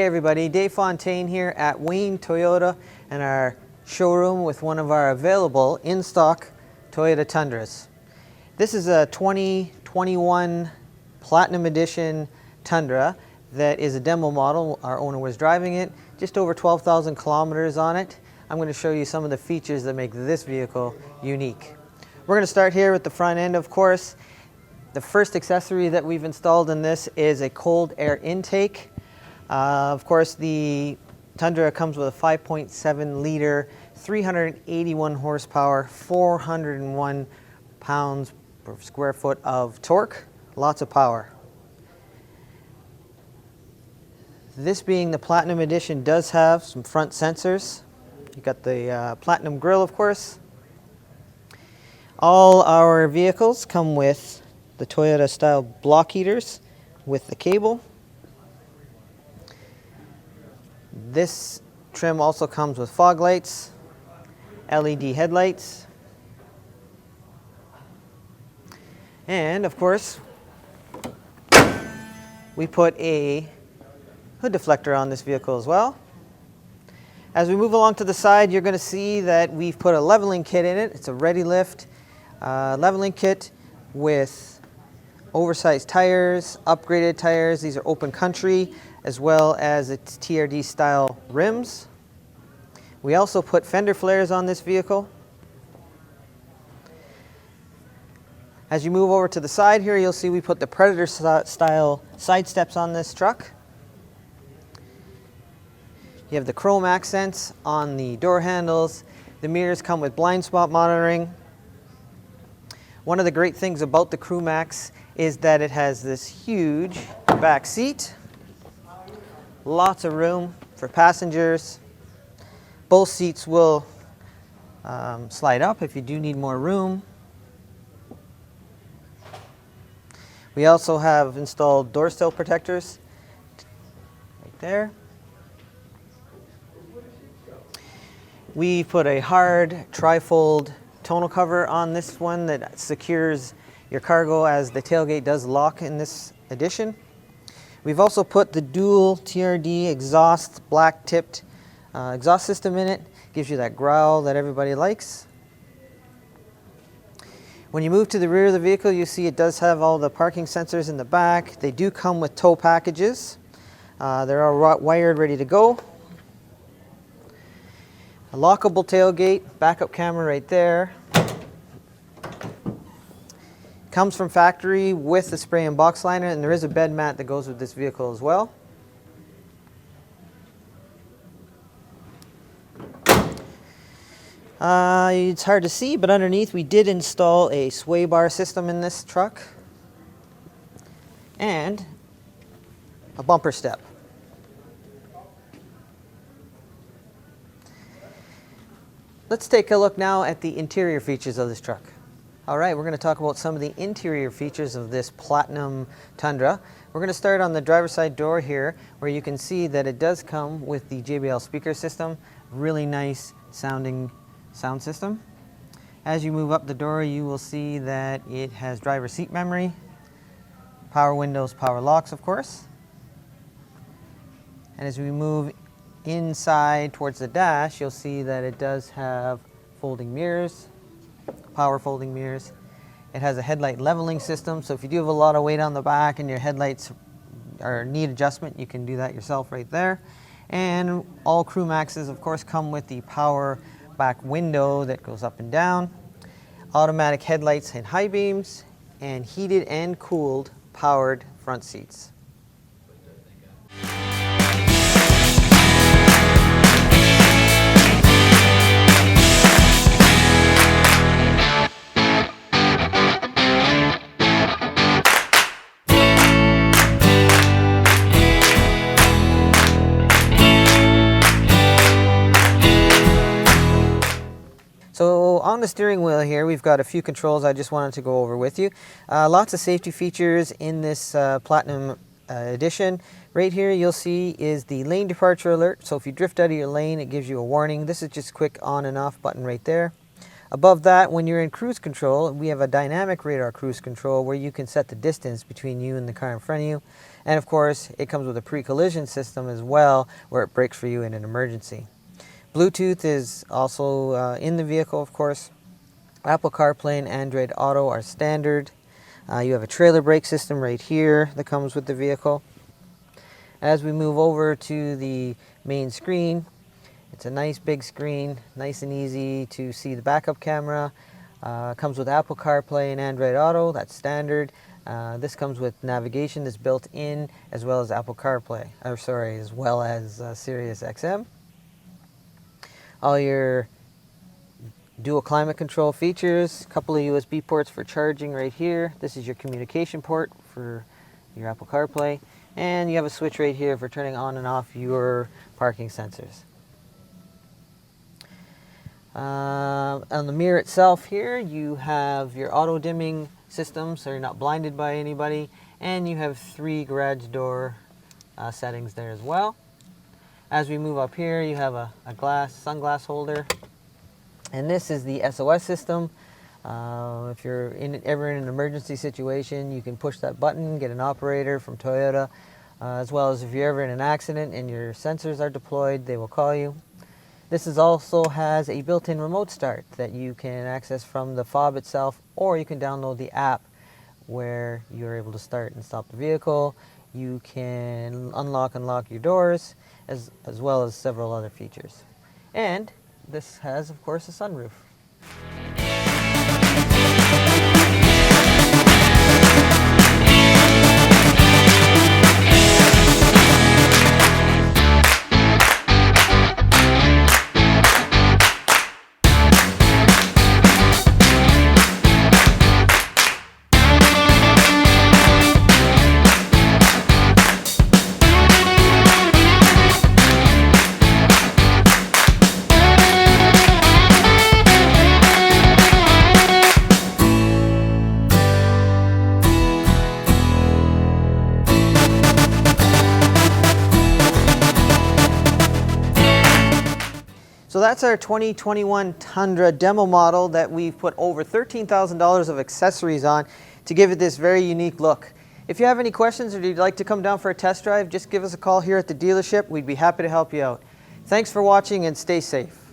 Hey everybody, Dave Fontaine here at Wayne Toyota and our showroom with one of our available in-stock Toyota Tundras. This is a 2021 Platinum Edition Tundra that is a demo model. Our owner was driving it, just over 12,000 kilometers on it. I'm going to show you some of the features that make this vehicle unique. We're going to start here with the front end, of course. The first accessory that we've installed in this is a cold air intake. Of course, the Tundra comes with a 5.7 liter, 381 horsepower, 401 pounds per square foot of torque. Lots of power. This being the Platinum Edition does have some front sensors. You got the Platinum grille, of course. All our vehicles come with the Toyota style block heaters with the cable. This trim also comes with fog lights, LED headlights, and of course we put a hood deflector on this vehicle as well. As we move along to the side, you're going to see that we've put a leveling kit in it. It's a ready lift leveling kit with oversized tires, upgraded tires. These are open country, as well as its TRD style rims. We also put Fender Flares on this vehicle. As you move over to the side here, you'll see we put the Predator style side steps on this truck. You have the chrome accents on the door handles. The mirrors come with blind spot monitoring. One of the great things about the CrewMax is that it has this huge back seat. Lots of room for passengers. Both seats will slide up if you do need more room. We also have installed door sill protectors right there. We put a hard trifold tonneau cover on this one that secures your cargo as the tailgate does lock in this edition. We've also put the dual TRD exhaust black tipped exhaust system in it. Gives you that growl that everybody likes. When you move to the rear of the vehicle, you see it does have all the parking sensors in the back. They do come with tow packages. They're all wired, ready to go. A lockable tailgate, backup camera right there. Comes from factory with the spray and box liner, and there is a bed mat that goes with this vehicle as well. It's hard to see, but underneath we did install a sway bar system in this truck and a bumper step. Let's take a look now at the interior features of this truck. All right, we're going to talk about some of the interior features of this Platinum Tundra. We're going to start on the driver's side door here, where you can see that it does come with the JBL speaker system. Really nice sounding sound system. As you move up the door, you will see that it has driver seat memory, power windows, power locks, of course. And as we move inside towards the dash, you'll see that it does have folding mirrors, power folding mirrors. It has a headlight leveling system, so if you do have a lot of weight on the back and your headlights need adjustment, you can do that yourself right there. And all CrewMaxes, of course, come with the power back window that goes up and down, automatic headlights and high beams, and heated and cooled powered front seats. So on the steering wheel here, we've got a few controls I just wanted to go over with you. Lots of safety features in this Platinum Edition. Right here you'll see is the lane departure alert. So if you drift out of your lane, it gives you a warning. This is just quick on and off button right there. Above that, when you're in cruise control, we have a dynamic radar cruise control where you can set the distance between you and the car in front of you. And of course, it comes with a pre-collision system as well, where it brakes for you in an emergency. Bluetooth is also in the vehicle, of course. Apple CarPlay and Android Auto are standard. You have a trailer brake system right here that comes with the vehicle. As we move over to the main screen, it's a nice big screen, nice and easy to see the backup camera. Comes with Apple CarPlay and Android Auto, that's standard. This comes with navigation that's built in, as well as Apple CarPlay, as well as Sirius XM. All your dual climate control features, a couple of USB ports for charging right here. This is your communication port for your Apple CarPlay. And you have a switch right here for turning on and off your parking sensors. On the mirror itself here, you have your auto dimming system, so you're not blinded by anybody, and you have 3 garage door settings there as well. As we move up here, you have a sunglass holder, and this is the SOS system. If you're ever in an emergency situation, you can push that button, get an operator from Toyota, as well as if you're ever in an accident and your sensors are deployed, they will call you. This also has a built-in remote start that you can access from the fob itself, or you can download the app where you're able to start and stop the vehicle. You can unlock and lock your doors, as well as several other features. And this has, of course, a sunroof. So that's our 2021 Tundra demo model that we've put over $13,000 of accessories on to give it this very unique look. If you have any questions or you'd like to come down for a test drive, just give us a call here at the dealership. We'd be happy to help you out. Thanks for watching and stay safe.